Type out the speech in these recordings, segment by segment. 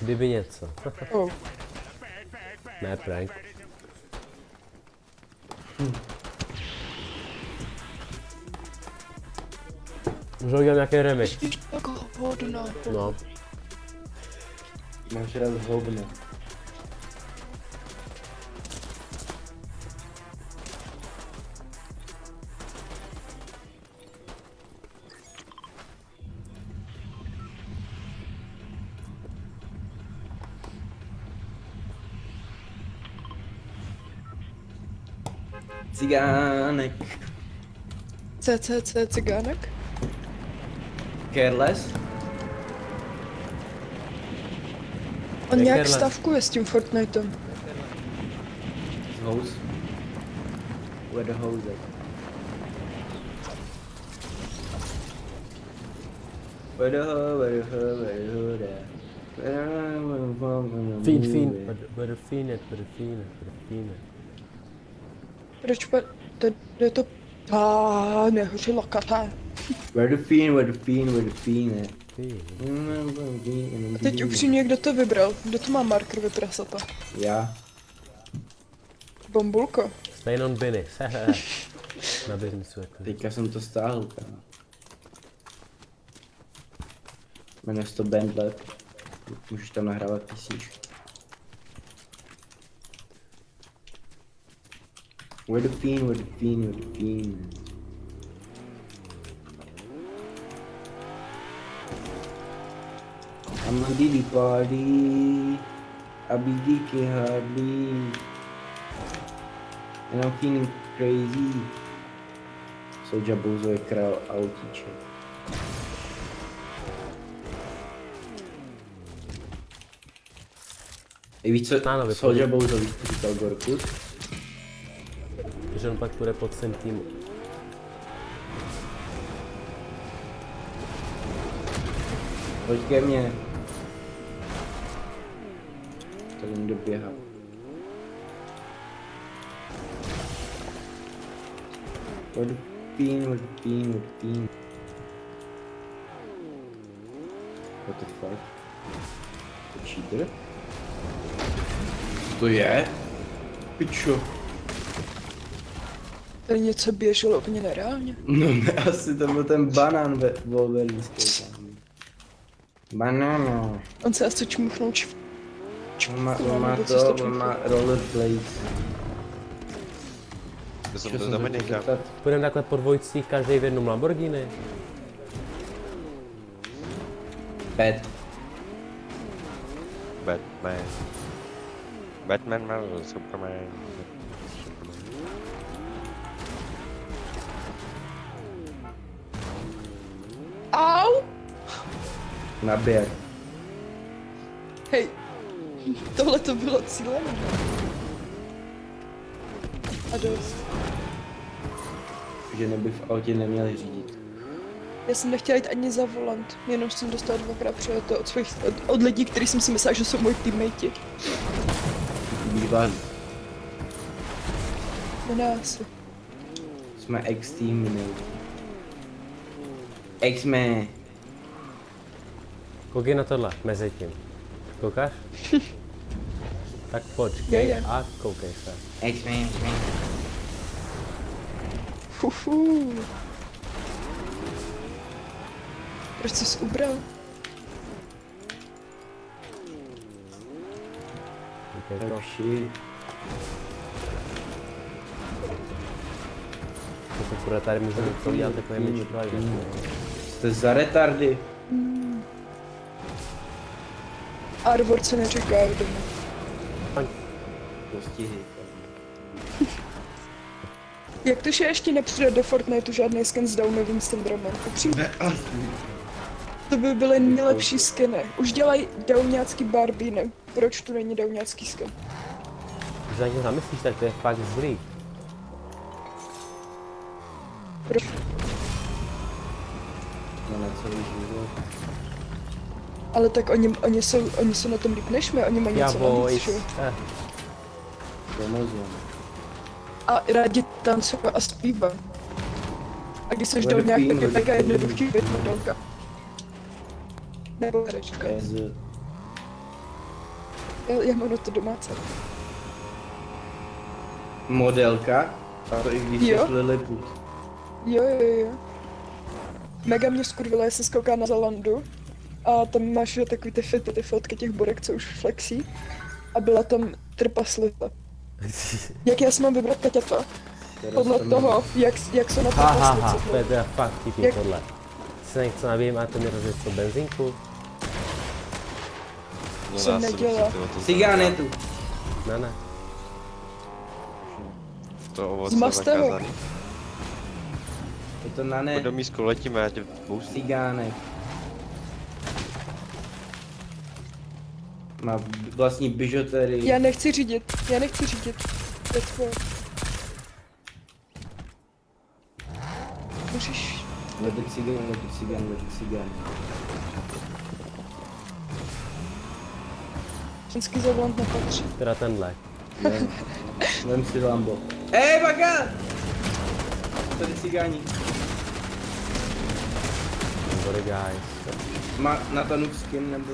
Kdyby něco. Oh. Ne, prank. Můžu udělat nějaký remix. Tak hodno. No. Máš rád hovno. Cigánek. CCC cigánek? Careless? On nějak Careless. stavkuje s tím Fortnitem. Hose. Where the hose is. Where the hose. Fín. Bude fínet. Proč pa... To je to... nehořilo katá. Where the fiend. Fín. A teď upřímně, kdo to vybral? Kdo to má marker vyprasata? Já. Bombulko. Stay on business. Na biznisu jako. Teďka jsem to stáhl, kámo. Jmenuje se to Bandlab. Můžeš tam nahrávat písničky. Where the fiend. I'm a Diddy party. I be geeky hardly. And I'm feeling crazy. Soulja Bozo je král autíček. Víš co, Ano, Soulja Bozo, víš co říkal Gorkus? Že on pak půjde pod sem týmu. Pojď ke mně. Tady někdo běhá. What the fiend. What the fuck? To cheater? Co to je? Pičo. Tady něco běželo úplně nereálně. No ne, asi to byl ten banán ve Wolverinský. Banano. On se asi čmuchnul On má rollerblades. To jsem Chtěl do jsem se Dominika. zeptat. Půjdeme takhle po dvojicích, každý v jednom Lamborghini. Batman Marvel, Superman. Au! Naběr. Hej. Tohle to bylo cílené. A dost. Že neby v autě neměli řídit. Já jsem nechtěla jít ani za volant, jenom jsem dostala dvakrát přijato od lidí, kteří jsem si myslela, že jsou moji teammate. Bývalí. Nedá se. Jsme ex-teamy. Ex-me. Koukej na tohle, mezi tím. Koukáš? Tak počkej Je. a koukej se. Ex-me. Fufu. Proč jsi ubral? Koukej to. Oh shit. To bude tady můžeme to udělat takové menší Jste za retardy. Arbor se neříká doma. Postihy. Jak to, že ještě nepřijde do Fortniteu žádný skin s downovým syndromem? Upřímně, to by byly nejlepší skiny. Už dělají dowňácký barbíny. Proč tu není dowňácký skin? Když na něj zamyslíš, tak to je fakt zlý. Proč? No na celý život. Ale tak oni jsou na tom líp než my, oni mají Já něco navíc, boys. že jo? Domozum. A rádi tancují a zpívají. A když jsi Bude dal nějak fín, taky bude mega fín. jednoduchý větmodelka. Nebo herečka. Z... Já mám na to domáce. Modelka? A to i když Jo. jsi Lilliput. Jo. Mega mě skurvila, já jsem skoukala na Zalandu a tam máš že, takový ty fotky těch borek, co už flexí. A byla tam trpaslita. Jak já si mám vybrat kaťata? Podle toho, jak jsou na Haha, trpaslici. to je teda fakt vtipný Jak- tohle. Se nechce nabíjet, máte mi rozjet co benzínku? No Jsem dá se nedělala. dostat, jo, to Cigán je znamená, tu. Ne. To ovoce Z Mastavek. zakázaný. Je to na ne. Pojď do mísku, letíme, já tě boostnu. Cigánek. Má vlastní bižuterii. Já nechci řídit. That's what. Můžeš... Lety cigán. Ženský zavolant nepatří. Teda tenhle. Vem si Lambo. Baga! Tady cigáni. Sorry guys. Má na tanu skin nebo...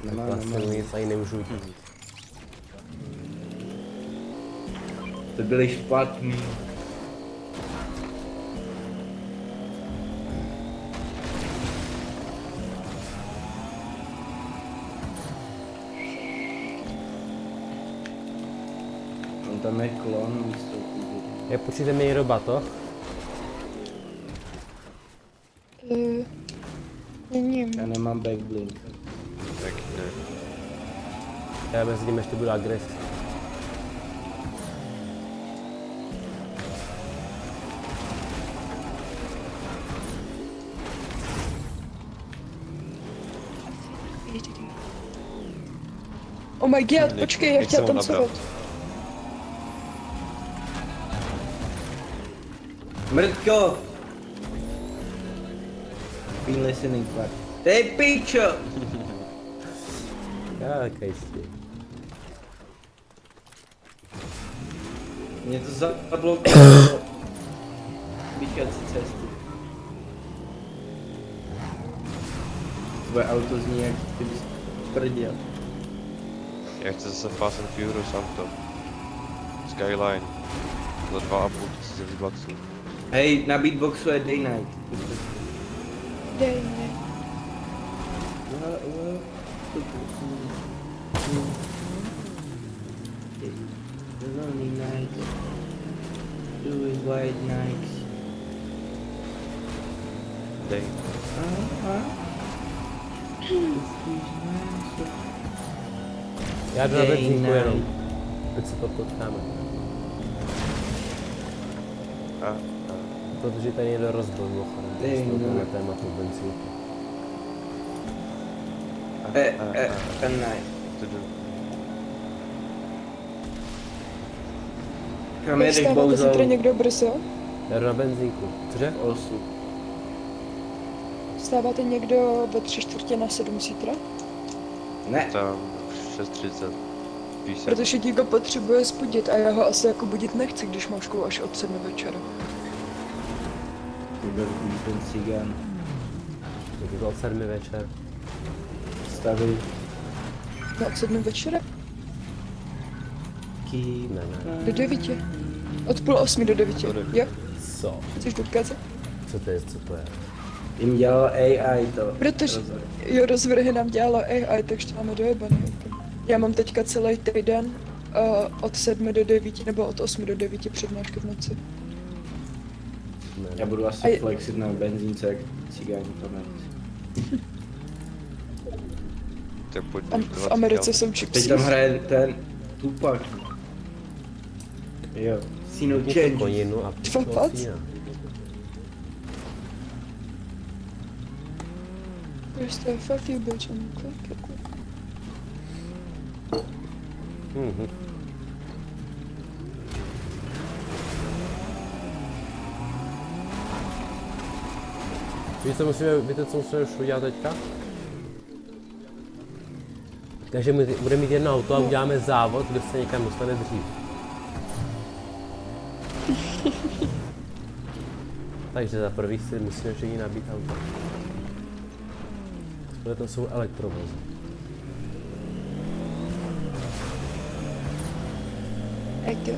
Nemá. Vlastně nic ani nemůžu říct. To byly špatný. On tam je klon místo kůže. Jak počíte mi do batoh? Není. Já nemám backblink. Tak ne. Já mezi tím ještě budu agresivní. Oh my god, Nick- počkej, já Nick chtěla jsem ho nabral. tancovat. Mrtko! Been listening part. Tej pičo! Já kejsti. Mě to zablokovalo. Vyčkat si cestu. Tvoje auto zní jak ty bys prděl. Já chci zase Fast and Furious auto. Skyline. Za 2,5 tisíce bucksů. Hej, na beatboxu je Day Night. Dej mě. The lonely nights, blue and white nights. Dej. Já jdu na Day benzínku night. jenom. Teď se potkáme. A. Protože tady někdo rozbil mimochodem. Day Z tohohle night. tématu benzínky. Ten night. To jdu. Kam jedeš, Vstáváte Bouzo? zítra někdo brzo? Já jdu na benzínku. Cože? 8. Vstáváte někdo ve 6:45 zítra? Ne. Tam 6:30. Píše. Protože Diego potřebuje zbudit a já ho asi jako budit nechci, když mám školu až od 7 večera. Ty byl ten cigán. Jak je to od 7 večer. Stavy. No od 7 večera? Keep. Ne. Do 9. Od 7:30 do 9. Do 9. Jo? Co? Chceš do Tkaze? Co to je, co to je? Jim dělalo AI to. Protože Rozhodně. jo, rozvrhy nám dělala AI, takže máme dojebaný. Já mám teďka celý týden od 7 do 9 nebo od 8 do 9 přednášky v noci. Ne. Já budu A asi je- flexit na benzínce, jak cigáni to nechci. Tak pojď A už v 20 Americe dělat. jsou Teď chipsy. tam hraje ten Tupac. Jo. Sino Něco Change. koninu a Dva pac? píčovina. Prostě fuck you bitch, I'm fuck you. Mhm. Víte, co musíme už udělat teďka? Takže my budeme mít jedno auto a uděláme závod, kdo se někam dostane dřív. Takže za prvý si musíme všichni nabít auto. To jsou elektrovozy. Ege.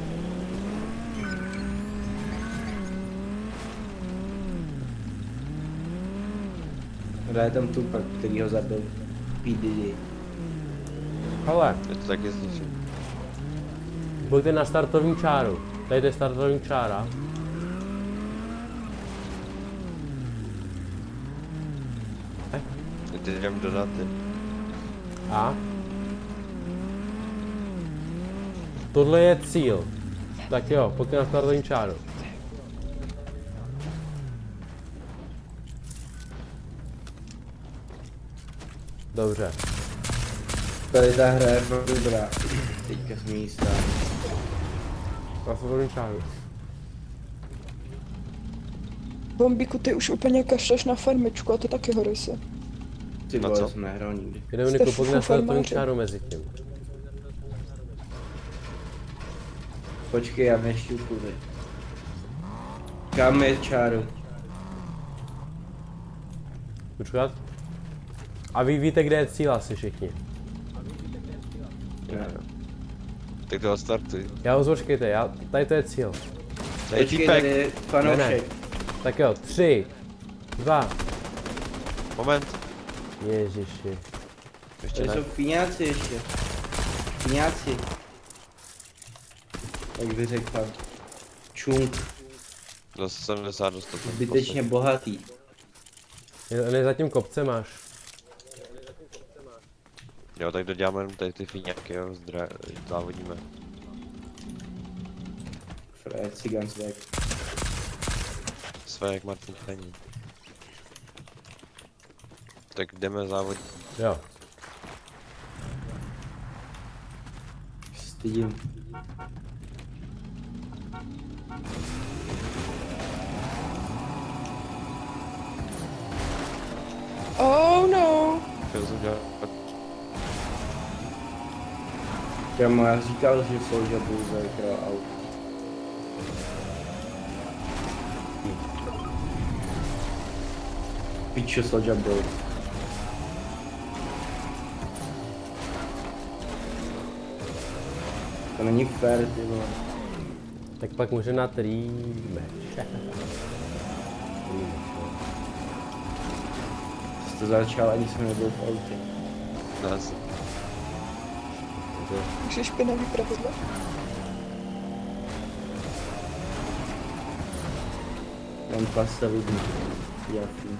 Hraje tam Tupac, který ho zabil. P. Diddy. Ale, Je to taky zničím. pojďte na startovní čáru. Tady je startovní čára. Teď jdem do daty. A? Tohle je cíl. Tak jo, pojďte na startovní čáru. Dobře. Tady ta hra je fakt dobrá. Teďka jsme jí stáli. Na startovní čáru. Bombiku, ty už úplně kašleš na farmičku a ty taky hory se. Ty Na vole, co? jsem nehrál nikdy. Jdeme Niku, pojď na startovní čáru mezi tím. Počkej, já nešťupu, vy. Kam je čáru? Počkat. A vy víte, kde je cíl asi všichni. Ne. Tak to startuj. Já ho počkejte, tady to je cíl. Tady Počkej, týpek. tady je fanoušek. Tak jo, 3, 2, Moment. ježiši. Ještě Tady ne. jsou píňáci ještě. Píňáci. Jak by řekl pan. Čunk. Zase 70 dostat. Zbytečně bohatý. Ne, za tím kopcem máš. Jo, tak doděláme jenom tady ty fíňáky, jo, závodíme. Fred Cigansweg. Své jak Martin Chení. Tak jdeme závodit. Jo. Stydím. Oh no! Chtěl jsem dělat. Kámo, já říkal, že Soulja Boy zakrál aut. Pičo Soulja Boy. To není fair, ty vole. Tak pak může na rematch. Jsi to začal, ani jsem nebyl v autě. Nás. Takže špinavý pravidla. Mám pasta lidí. Jasný.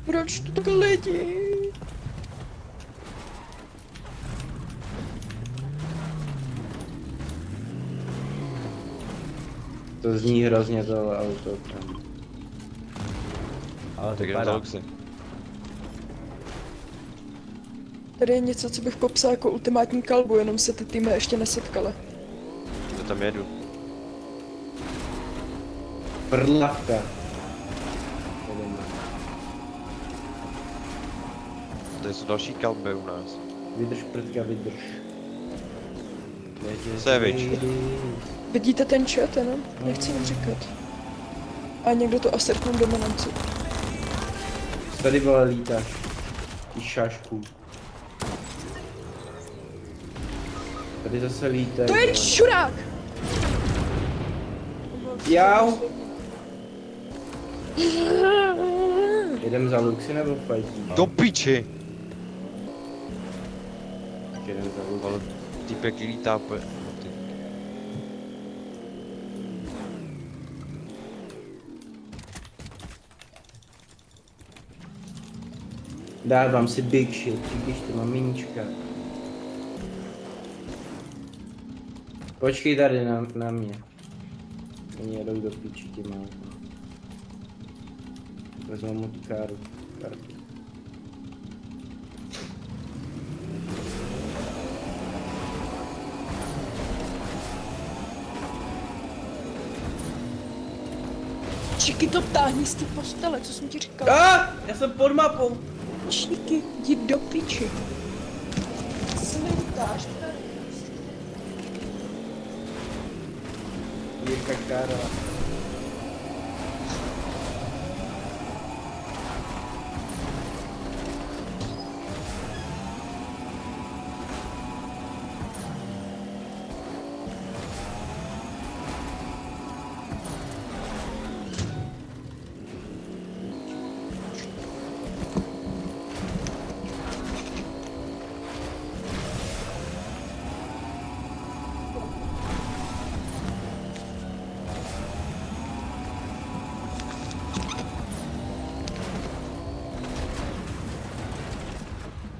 Proč tu tak lidi? To zní hrozně to auto. Ale Tak jdem za vypadá. Luxy. Tady je něco, co bych popsal jako ultimátní kalbu, jenom se ty týmy ještě nesetkaly. Já tam jedu. Prdlavka. Jedeme. Tady jsou další kalby u nás. Vydrž prdka, vydrž. Savage. Vidíte ten chat, jenom? Nechci jim říkat. A někdo to asertnul dominanci. Tady vole lítáš. Ty šašku. Tady zase lítají. To je šurák! Jau! Jedem za Luxy nebo fajtí? Do piči! Jedem za Luxy. Ale týpek lítá úplně. Ty. Dávám si big shit, když to mám minička. Počkej tady na mě. Oni jedou do piči ti mám. Vezmu mu tu kartu. Čiky, to táhni z té postele, co jsem ti říkal. Já jsem pod mapou. Čiky, jdi do piči. Co mi utáš tady? Je kakára.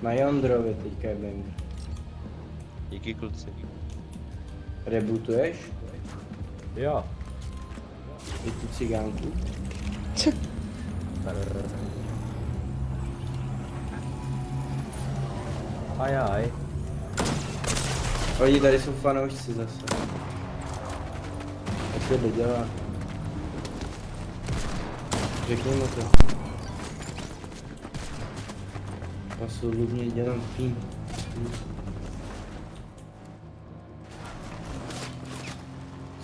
Na Jondrově teďka je banger. Díky kluci. Rebootuješ? Jo. I tu cigánku? Ajaj. Oni tady jsou fanoušci zase. Jak to dodělá? Řekni mu to. Absolutně dělám tým.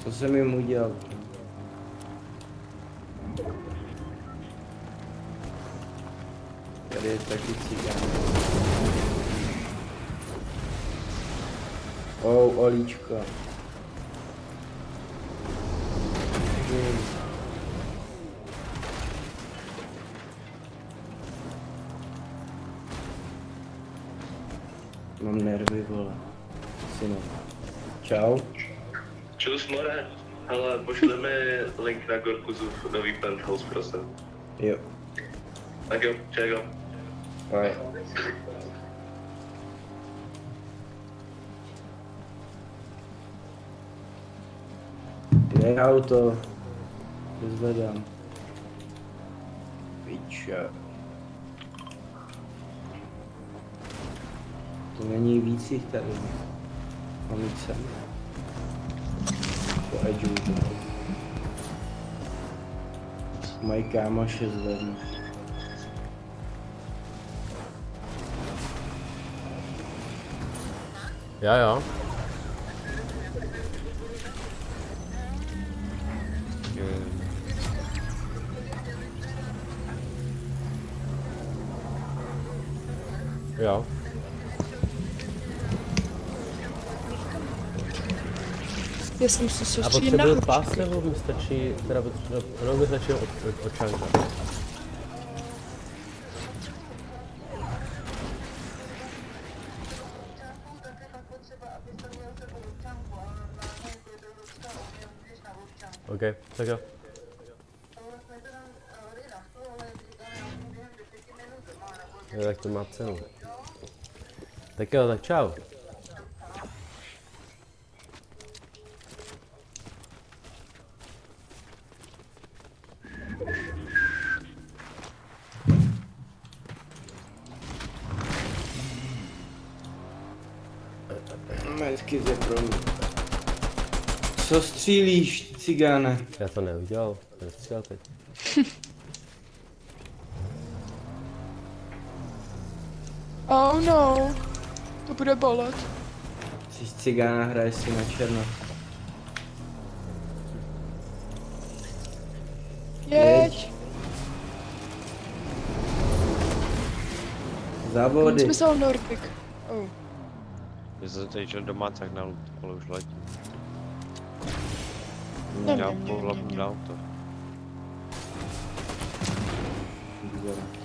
Co jsem jim udělal? Tady je taky cigán. Olíčko. Mám nervy, vole. Synu. Čau. Čus, more. Hele, pošleme link na Gorkuzův nový penthouse, prosím. Jo. Tak jo, čego. Bye. Kde je auto? Vyzvedám. Piča. To není víc jich tady. Mám jít sem. Po edge. Mají kámoše zvednout. Jo. Jo. Já jsem se A soustředil na potřebuju hrušky. pás nebo mi stačí, teda ono mi stačí od čanka. OK, tak jo. Jo, tak to má cenu. Tak jo, tak čau. Metky ze promu. Co střílíš, cigáne? Já to neudělal, nestřílel teď. Oh no. To bude bolet. Jsi cigána, hraješ si na černo. Jeď. Závody. Konc myslel Nordic. Oh. Když se teď šel doma, tak na loot, ale už letí. Ne, Já ne, ne, pohlavní ne. auto.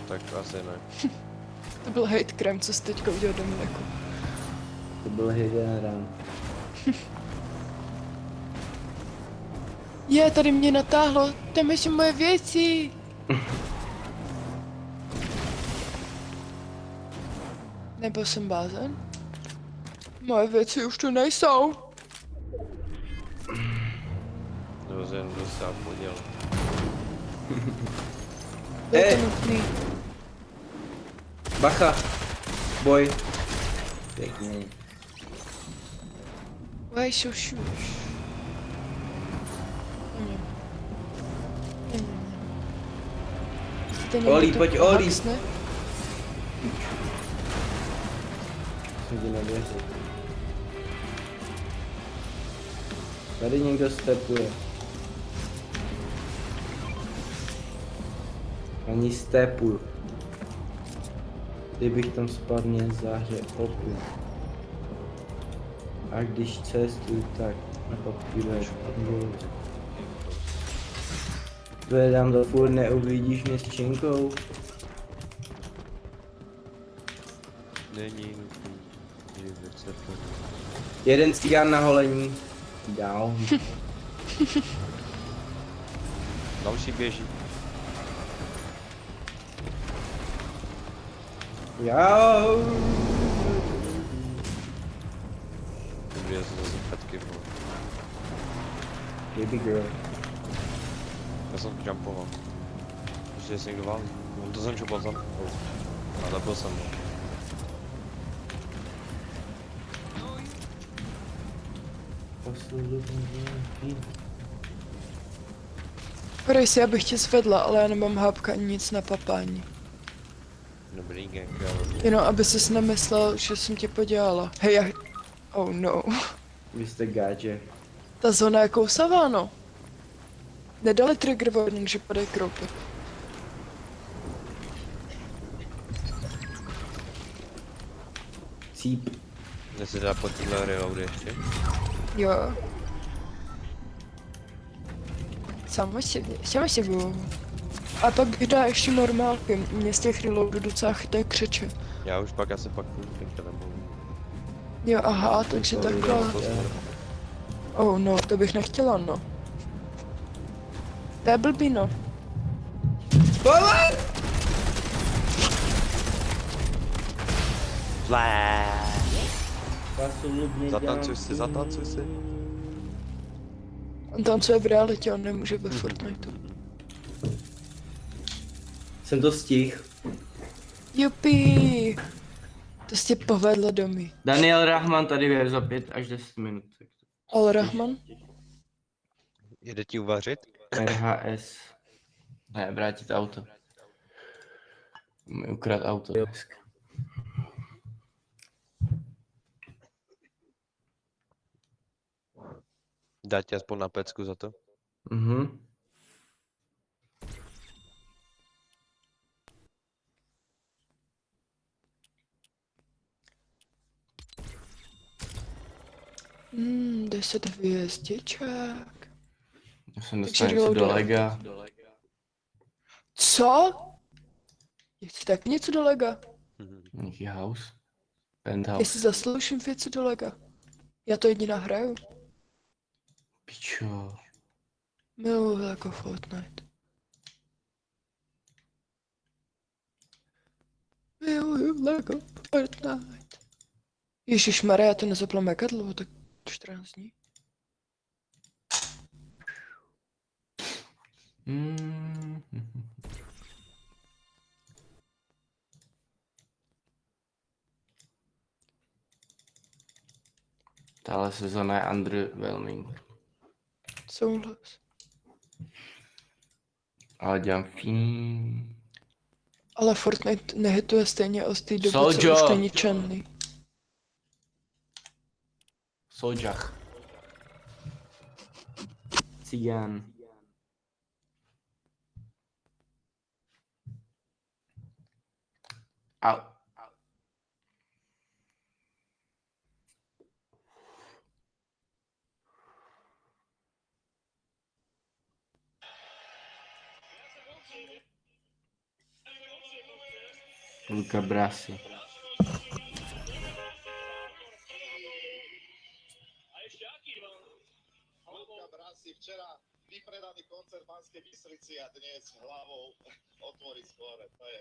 Tak asi ne. To byl hate crime, co jsi teďka udělal Dominiku. To byl jeden rán. Je, tady mě natáhlo. Tam ještě moje věci. Nebyl jsem blázen? Moje věci už tu nejsou. Nebo se jenom dostal poděl. Je to nutný. Bacha! Boj! Pěkně. Why so shush? Oli, pojď, Oli. Ne? Jsem ti nevěřil. Tady někdo stepuje. Ani stepu. Kdybych tam spadl, mě zahře opět. A když cestuju, tak na papíru je špatnou. Zvedám to furt, neuvidíš mě s činkou. Není nutný. Je vysvětlený. Jeden cigán na holení. Dál. Další běží. Já. Dobrý, já jsem zase petky, vole. Baby girl. Já jsem jumpoval. Ještě jestli někdo válí. No to jsem čupal tam. A zabil jsem ho. Rejsi, já bych tě zvedla, ale já nemám hápka ani nic na papání. Dobrý gang, ale... Jenom aby ses nemyslel, že jsem tě podělala. Hej, já... Oh no. Vy jste gáče. Ta zóna je kousavá, no. Nedali trigger warning, že padají kroupy. Cíp. Mně se dá pod tyhle reloady ještě. Jo. Samozřejmě. A pak dá ještě normálky. Mě z těch reloadů docela chytají křeče. Já už pak asi pak půjdu, teďka nemohu. Jo, aha, takže takhle. Oh no, to bych nechtěla, no. To je blbý, no. Zatancuj si. On tancuje v realitě, on nemůže ve Fortniteu. Jsem to stihl. Jupi! To jsi tě povedlo domy. Daniel Rahman tady je za 5 až 10 minut. Al Rahman? Jede ti uvařit? RHS. Ne, vrátit auto. Mi ukrad auto dneska. Dá ti aspoň na pecku za to? Mhm. Hmm, 10 hvězdiček. Já jsem Takže dostal něco do reloaduje. lega. Co? Chci tak něco do lega. Nějaký house. Já Penthouse. si zasloužím věci do lega. Já to jediná hraju. Pičo. Miluji jako Fortnite. Miluji Lego Fortnite. Ježišmarja, já to nezapla mega dlouho, tak 14 dní. Mm. Tahle sezona je underwhelming. Souhlas. Ale dělám fín. Ale Fortnite nehituje stejně od té doby, co Soldier. už není černý. Soljach. Cigán. Au. Luka Brasi. Luka Brasi včera vypredaný koncert v Banskej Bystrici a dnes hlavou otvoriť skore. To je